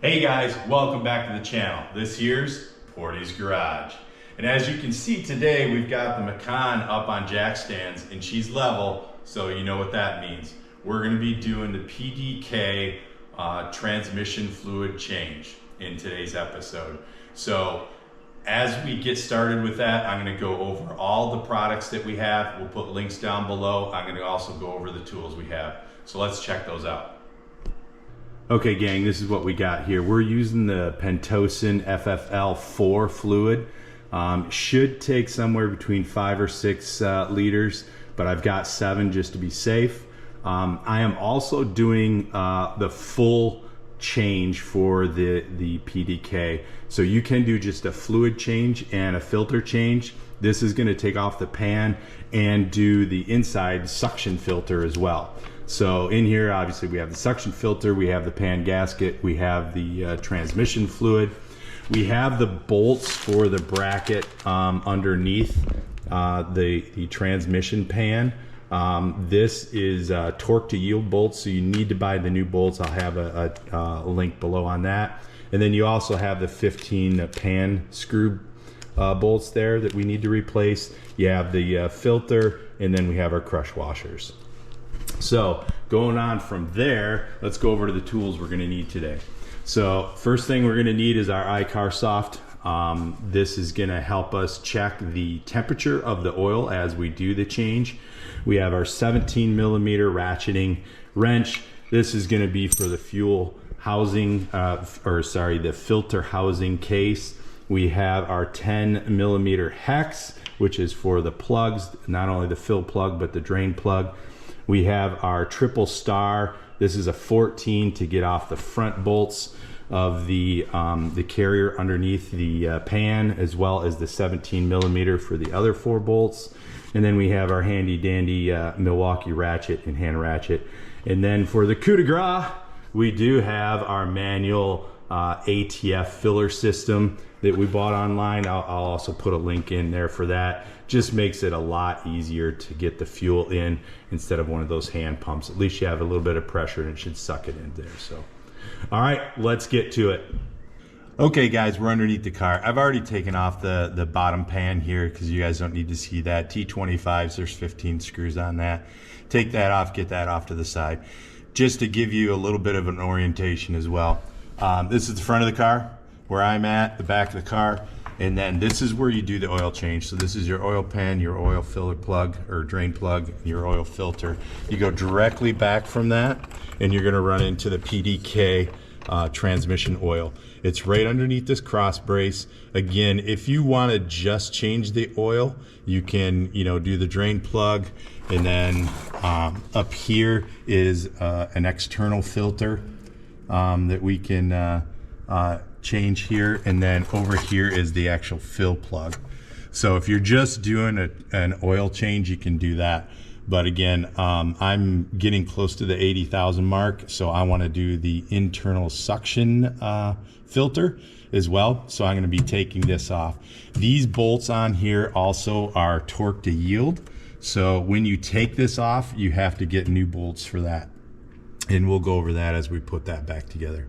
Hey guys, welcome back to the channel. This here's Portie's Garage. And as you can see today, we've got the Macan up on jack stands and she's level, so you know what that means. We're gonna be doing the PDK transmission fluid change in today's episode. So as we get started with that, I'm gonna go over all the products that we have. We'll put links down below. I'm gonna also go over the tools we have. So let's check those out. Okay gang, this is what we got here. We're using the Pentosan FFL4 fluid. Should take somewhere between 5 or 6 liters, but I've got 7 just to be safe. I am also doing the full change for the PDK. So you can do just a fluid change and a filter change. This is going to take off the pan and do the inside suction filter as well. So in here, obviously we have the suction filter, we have the pan gasket, we have the transmission fluid, we have the bolts for the bracket underneath the transmission pan. This is torque to yield bolts, so you need to buy the new bolts. I'll have a link below on that. And then you also have the 15 pan screw bolts there that we need to replace. You have the filter, and then we have our crush washers. So going on from there, let's go over to the tools we're going to need today. So first thing we're going to need is our iCar Soft. This is going to help us check the temperature of the oil as we do the change. We have our 17 millimeter ratcheting wrench. This is going to be for the fuel housing, the filter housing case. We have our 10 millimeter hex, which is for the plugs, not only the fill plug, but the drain plug. We have our triple star. This is a 14 to get off the front bolts of the carrier underneath the pan, as well as the 17 millimeter for the other 4 bolts. And then we have our handy dandy Milwaukee ratchet and hand ratchet. And then for the coup de grace, we do have our manual ATF filler system that we bought online. I'll also put a link in there for that. Just makes it a lot easier to get the fuel in instead of one of those hand pumps. At least you have a little bit of pressure and it should suck it in there. So, all right, let's get to it. Okay guys, we're underneath the car. I've already taken off the bottom pan here because you guys don't need to see that. T25s, there's 15 screws on that. Take that off, get that off to the side. Just to give you a little bit of an orientation as well. This is the front of the car, where I'm at, the back of the car, and then this is where you do the oil change. So this is your oil pan, your oil filler plug or drain plug, your oil filter. You go directly back from that and you're gonna run into the PDK transmission oil. It's right underneath this cross brace. Again, if you wanna just change the oil, you can do the drain plug, and then up here is an external filter that we can change here, and then over here is the actual fill plug. So if you're just doing an oil change, you can do that. But again, I'm getting close to the 80,000 mark, so I want to do the internal suction filter as well. So I'm going to be taking this off. These bolts on here also are torque to yield. So when you take this off, you have to get new bolts for that. And we'll go over that as we put that back together.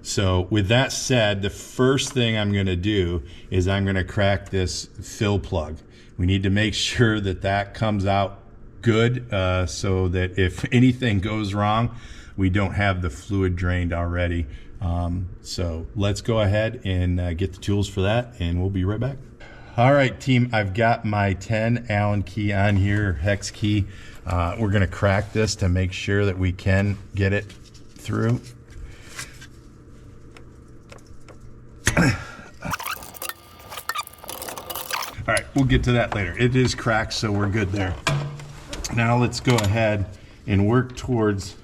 So with that said, the first thing I'm going to do is I'm going to crack this fill plug. We need to make sure that that comes out good so that if anything goes wrong, we don't have the fluid drained already. So let's go ahead and get the tools for that, and we'll be right back. All right, team, I've got my 10 Allen key on here, hex key. We're going to crack this to make sure that we can get it through. All right, we'll get to that later. It is cracked, so we're good there. Now let's go ahead and work towards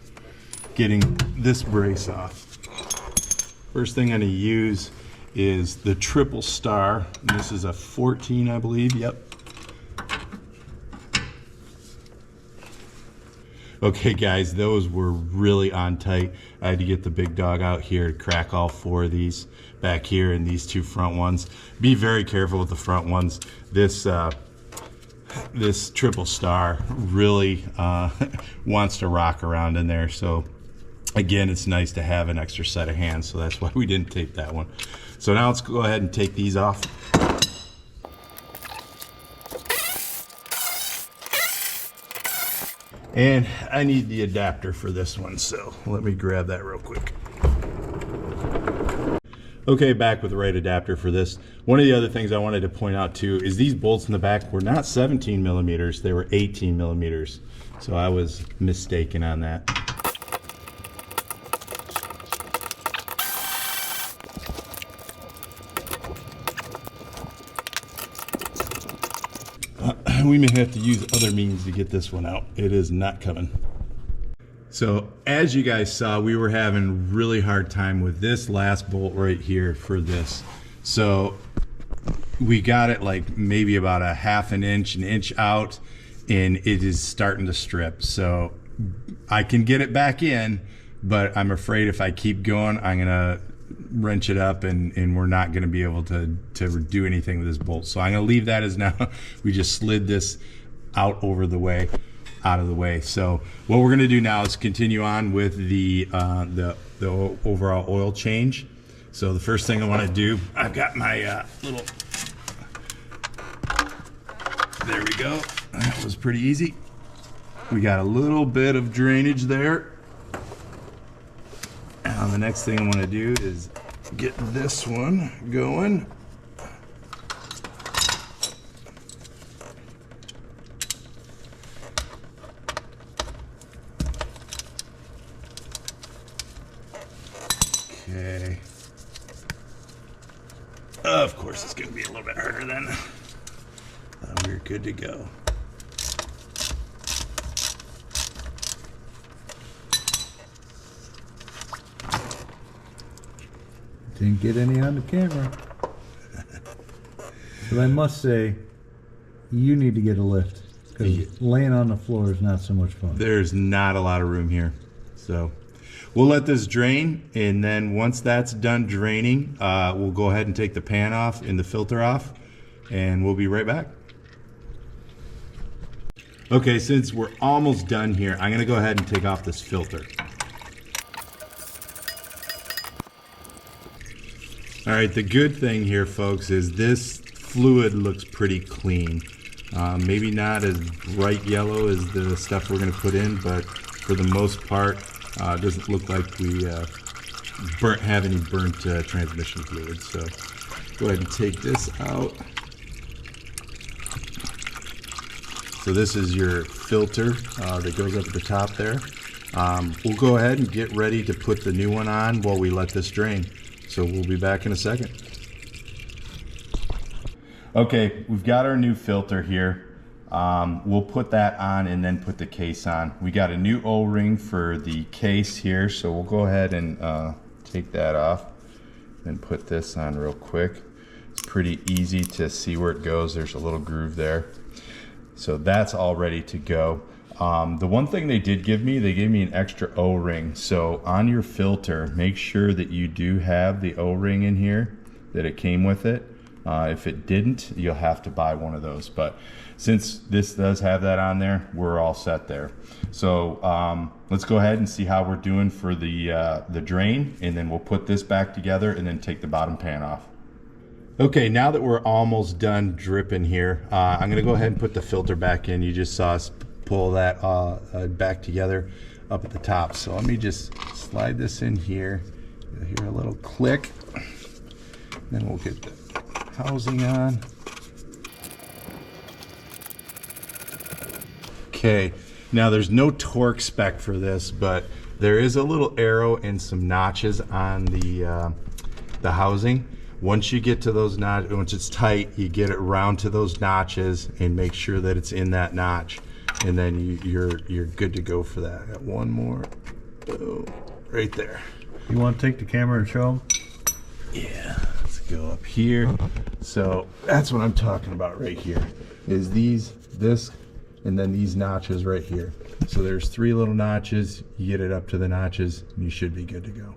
getting this brace off. First thing I'm going to use is the triple star. This is a 14, I believe. Yep. Okay guys, those were really on tight. I had to get the big dog out here to crack all 4 of these back here and these 2 front ones. Be very careful with the front ones. This triple star really wants to rock around in there, so Again, it's nice to have an extra set of hands, so that's why we didn't tape that one. So now let's go ahead and take these off. And I need the adapter for this one, so let me grab that real quick. Okay, back with the right adapter for this. One of the other things I wanted to point out too is these bolts in the back were not 17 millimeters, they were 18 millimeters. So I was mistaken on that. We may have to use other means to get this one out. It is not coming. So as you guys saw, we were having really hard time with this last bolt right here for this. So we got it like maybe about a half an inch out, and it is starting to strip. So I can get it back in, but I'm afraid if I keep going, I'm gonna wrench it up and we're not going to be able to do anything with this bolt. So I'm going to leave that as now. We just slid this out of the way. So what we're going to do now is continue on with the overall oil change. So the first thing I want to do, I've got my little, there we go. That was pretty easy. We got a little bit of drainage there. Now the next thing I want to do is get this one going. Okay. Of course it's going to be a little bit harder then. We're good to go. Didn't get any on the camera. But I must say, you need to get a lift, because laying on the floor is not so much fun. There's not a lot of room here. So we'll let this drain, and then once that's done draining, we'll go ahead and take the pan off and the filter off, and we'll be right back. Okay, since we're almost done here, I'm gonna go ahead and take off this filter. All right, the good thing here, folks, is this fluid looks pretty clean. Maybe not as bright yellow as the stuff we're gonna put in, but for the most part, it doesn't look like we have any burnt transmission fluid. So go ahead and take this out. So this is your filter that goes up at the top there. We'll go ahead and get ready to put the new one on while we let this drain. So we'll be back in a second. Okay, we've got our new filter here. We'll put that on and then put the case on. We got a new O-ring for the case here, so we'll go ahead and take that off and put this on real quick. It's pretty easy to see where it goes. There's a little groove there. So that's all ready to go. The one thing they did give me, they gave me an extra O-ring. So on your filter, make sure that you do have the O-ring in here, that it came with it. If it didn't, you'll have to buy one of those. But since this does have that on there, we're all set there. So let's go ahead and see how we're doing for the drain, and then we'll put this back together and then take the bottom pan off. Okay, now that we're almost done dripping here, I'm gonna go ahead and put the filter back in. You just saw us pull that back together up at the top. So let me just slide this in here. You'll hear a little click. Then we'll get the housing on. Okay, now there's no torque spec for this, but there is a little arrow and some notches on the housing. Once you get to those notches, once it's tight, you get it round to those notches and make sure that it's in that notch, and then you're good to go for that. Got one more, boom, right there. You want to take the camera and show them? Yeah, let's go up here. So that's what I'm talking about right here, is this, and then these notches right here. So there's 3 little notches. You get it up to the notches, and you should be good to go.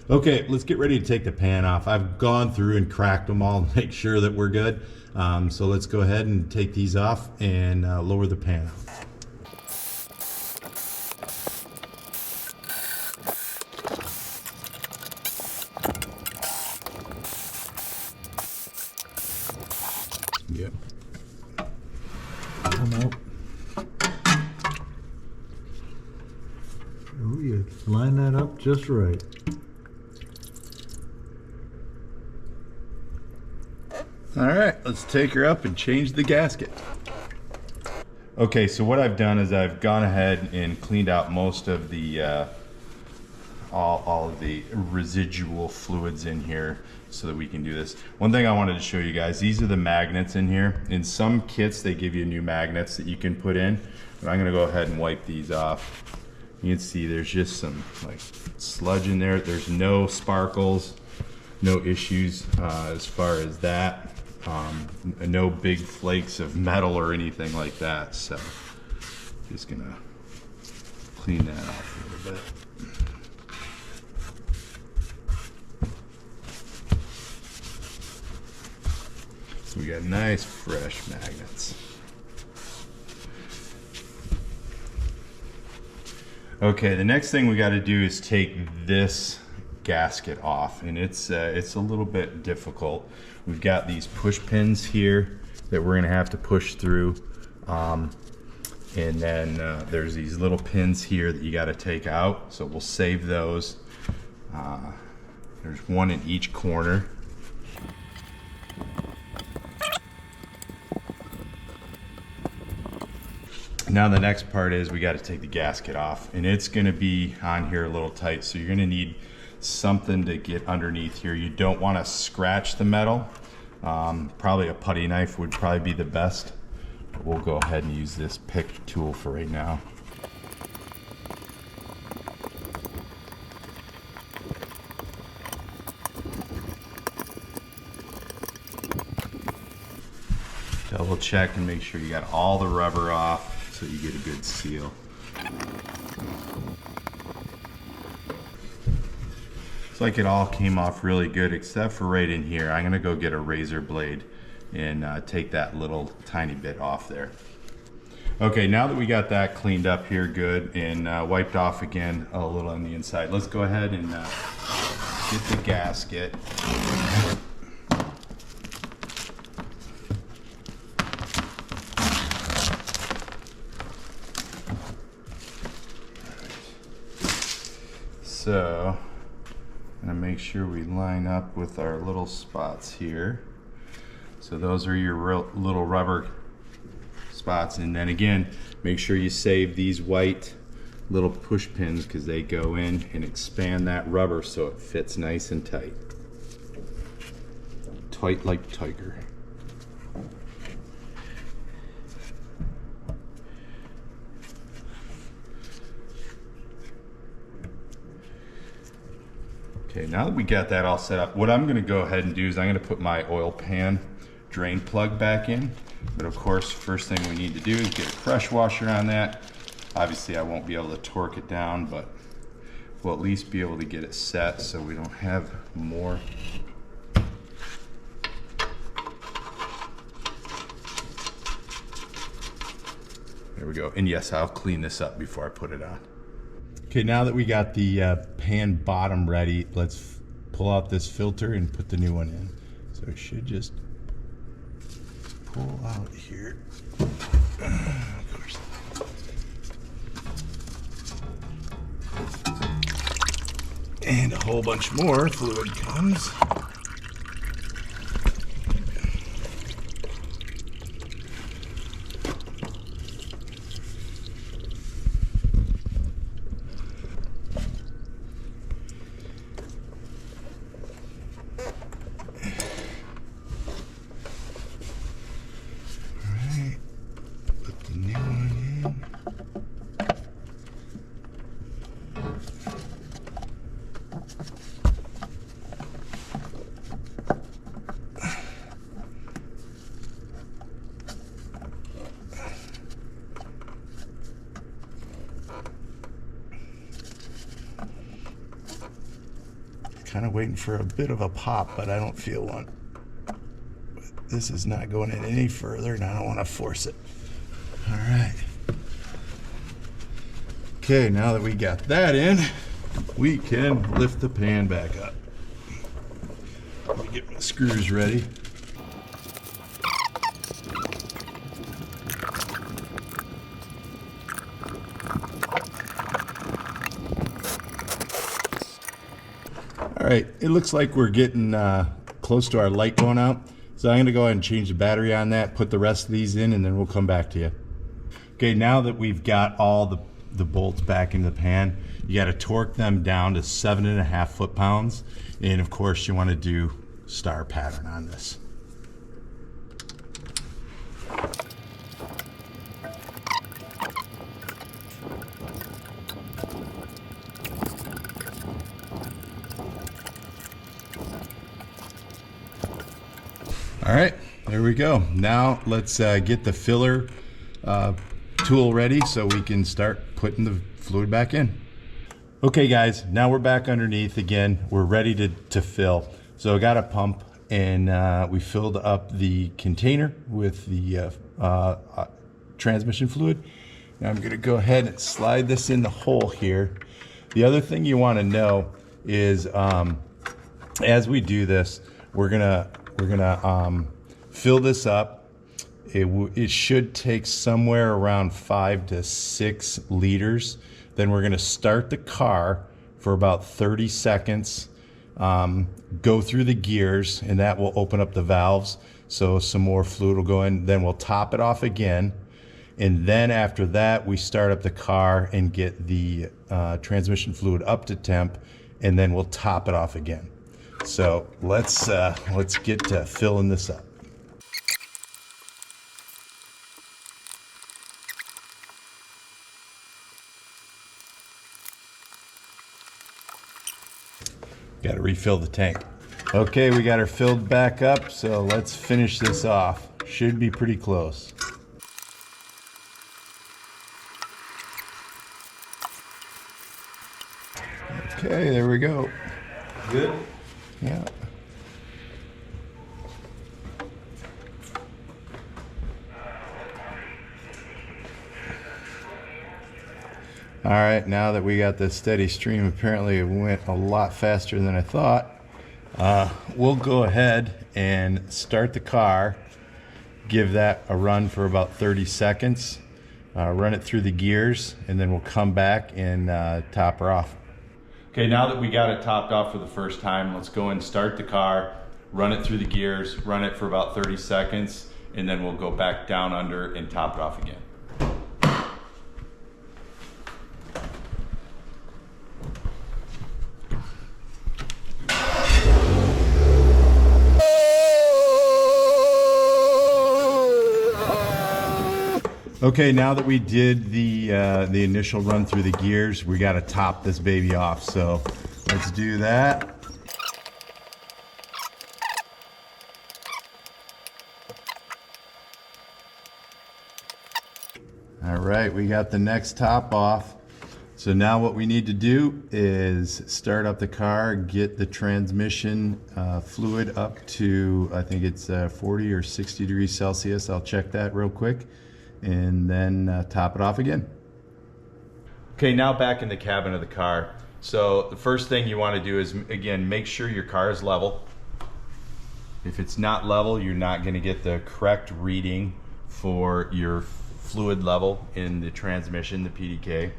Okay, let's get ready to take the pan off. I've gone through and cracked them all to make sure that we're good. So let's go ahead and take these off and lower the pan off. Line that up just right. All right, let's take her up and change the gasket. Okay, so what I've done is I've gone ahead and cleaned out most of the all of the residual fluids in here so that we can do this. One thing I wanted to show you guys, these are the magnets in here. In some kits they give you new magnets that you can put in, but I'm gonna go ahead and wipe these off. You can see there's just some like sludge in there. There's no sparkles, no issues as far as that. No big flakes of metal or anything like that. So just gonna clean that off a little bit. So we got nice fresh magnets. Okay, the next thing we got to do is take this gasket off, and it's a little bit difficult. We've got these push pins here that we're gonna have to push through, and then there's these little pins here that you got to take out, so we'll save those. There's one in each corner. Now the next part is we got to take the gasket off, and it's going to be on here a little tight, so you're going to need something to get underneath here. You don't want to scratch the metal. Probably a putty knife would probably be the best, but we'll go ahead and use this pick tool for right now. Double check and make sure you got all the rubber off so you get a good seal. Looks like it all came off really good except for right in here. I'm gonna go get a razor blade and take that little tiny bit off there. Okay, now that we got that cleaned up here good and wiped off again a little on the inside, let's go ahead and get the gasket. So, I'm gonna make sure we line up with our little spots here. So those are your little rubber spots, and then again, make sure you save these white little push pins because they go in and expand that rubber so it fits nice and tight. Tight like tiger. Okay, now that we got that all set up, what I'm gonna go ahead and do is I'm gonna put my oil pan drain plug back in. But of course, first thing we need to do is get a pressure washer on that. Obviously I won't be able to torque it down, but we'll at least be able to get it set so we don't have more. There we go. And yes, I'll clean this up before I put it on. Okay, now that we got the pan bottom ready, let's pull out this filter and put the new one in. So it should just pull out here. Of course. And a whole bunch more fluid comes. Kind of waiting for a bit of a pop, but I don't feel one. But this is not going in any further, and I don't want to force it. All right. Okay, now that we got that in, we can lift the pan back up. Let me get my screws ready. right, it looks like we're getting close to our light going out. So I'm gonna go ahead and change the battery on that, put the rest of these in, and then we'll come back to you. Okay, now that we've got all the bolts back in the pan, you gotta torque them down to 7.5 foot-pounds. And of course you wanna do star pattern on this. All right, there we go. Now let's get the filler tool ready so we can start putting the fluid back in. Okay guys, now we're back underneath again. We're ready to fill. So I got a pump and we filled up the container with the transmission fluid. Now I'm gonna go ahead and slide this in the hole here. The other thing you wanna know is as we do this, we're gonna fill this up. It should take somewhere around 5 to 6 liters. Then we're gonna start the car for about 30 seconds, go through the gears, and that will open up the valves. So some more fluid will go in. Then we'll top it off again. And then after that, we start up the car and get the transmission fluid up to temp, and then we'll top it off again. So let's get to filling this up. Got to refill the tank. Okay, we got her filled back up, so let's finish this off. Should be pretty close. Okay, there we go. Good? Yeah. All right, now that we got this steady stream, apparently it went a lot faster than I thought. We'll go ahead and start the car, give that a run for about 30 seconds, run it through the gears, and then we'll come back and top her off. Okay, now that we got it topped off for the first time, let's go and start the car, run it through the gears, run it for about 30 seconds, and then we'll go back down under and top it off again. Okay, now that we did the initial run through the gears, we got to top this baby off. So let's do that. All right, we got the next top off. So now what we need to do is start up the car, get the transmission fluid up to, I think it's 40 or 60 degrees Celsius. I'll check that real quick. And then top it off again. Okay, now back in the cabin of the car. So the first thing you want to do is, again, make sure your car is level. If it's not level, you're not going to get the correct reading for your fluid level in the transmission, the PDK.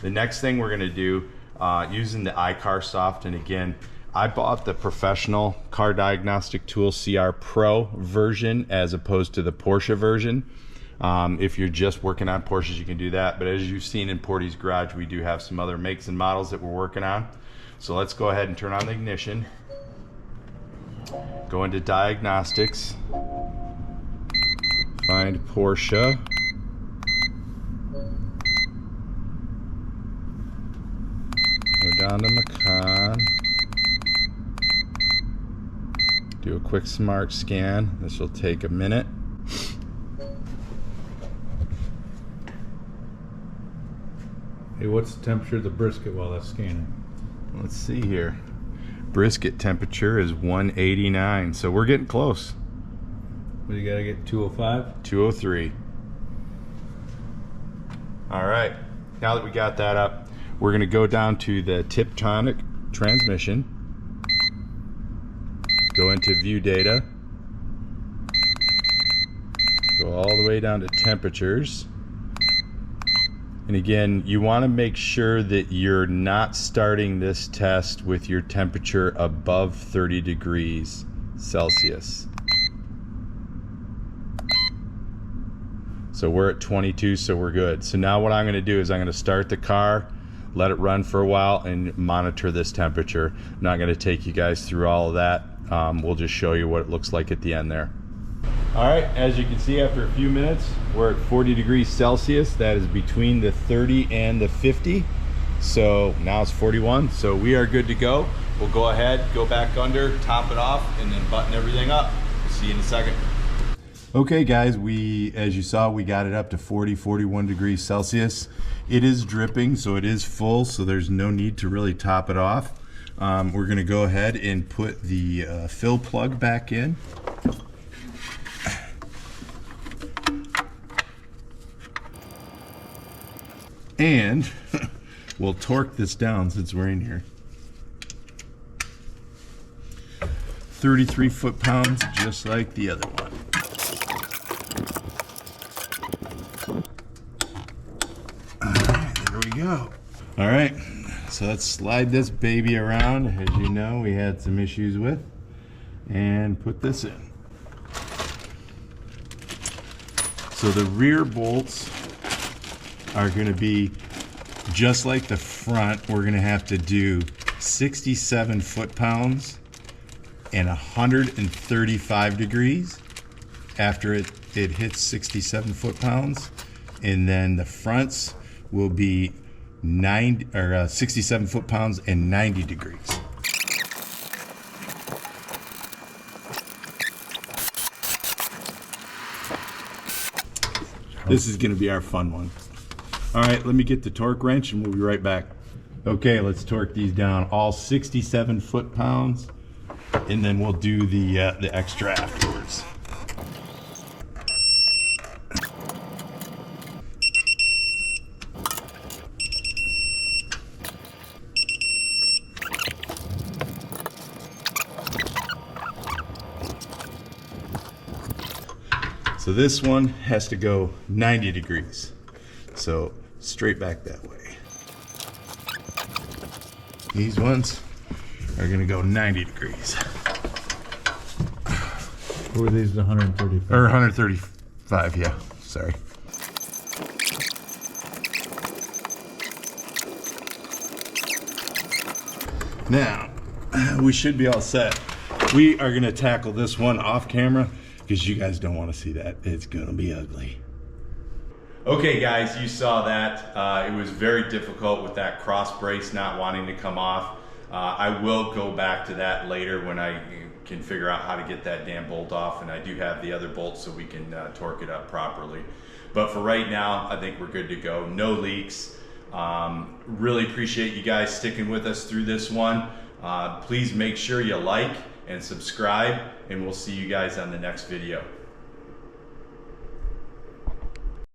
The next thing we're going to do, using the iCarSoft, and again, I bought the professional car diagnostic tool CR Pro version as opposed to the Porsche version. If you're just working on Porsches, you can do that. But as you've seen in Portie's garage, we do have some other makes and models that we're working on. So let's go ahead and turn on the ignition. Go into diagnostics. Find Porsche. Go down to Macan. Do a quick smart scan. This will take a minute. Hey, what's the temperature of the brisket while that's scanning? Let's see here. Brisket temperature is 189, so we're getting close. What do you gotta get, 205? 203. All right, now that we got that up, we're gonna go down to the Tiptronic transmission. Go into view data. Go all the way down to temperatures. And again, you want to make sure that you're not starting this test with your temperature above 30 degrees Celsius. So we're at 22, so we're good. So now what I'm going to do is I'm going to start the car, let it run for a while, and monitor this temperature. I'm not going to take you guys through all of that. We'll just show you what it looks like at the end there. All right, as you can see, after a few minutes, we're at 40 degrees Celsius. That is between the 30 and the 50. So now it's 41, so we are good to go. We'll go ahead, go back under, top it off, and then button everything up. We'll see you in a second. Okay guys, as you saw, we got it up to 41 degrees Celsius. It is dripping, so it is full, so there's no need to really top it off. We're gonna go ahead and put the fill plug back in. And we'll torque this down since we're in here. 33 foot-pounds, just like the other one. All right, there we go. All right, so let's slide this baby around. As you know, we had some issues with, and put this in. So the rear bolts are going to be just like the front. We're going to have to do 67 foot-pounds and 135 degrees after it hits 67 foot-pounds, and then the fronts will be 67 foot-pounds and 90 degrees. This is going to be our fun one. All right, let me get the torque wrench and we'll be right back. Okay, let's torque these down, all 67 foot-pounds, and then we'll do the extra afterwards. So this one has to go 90 degrees. So straight back that way. These ones are gonna go 90 degrees. Or these 135? Or 135, yeah, sorry. Now, we should be all set. We are gonna tackle this one off camera because you guys don't wanna see that. It's gonna be ugly. Okay guys, you saw that. It was very difficult with that cross brace not wanting to come off. I will go back to that later when I can figure out how to get that damn bolt off, and I do have the other bolts so we can torque it up properly. But for right now, I think we're good to go. No leaks. Really appreciate you guys sticking with us through this one. Please make sure you like and subscribe, and we'll see you guys on the next video.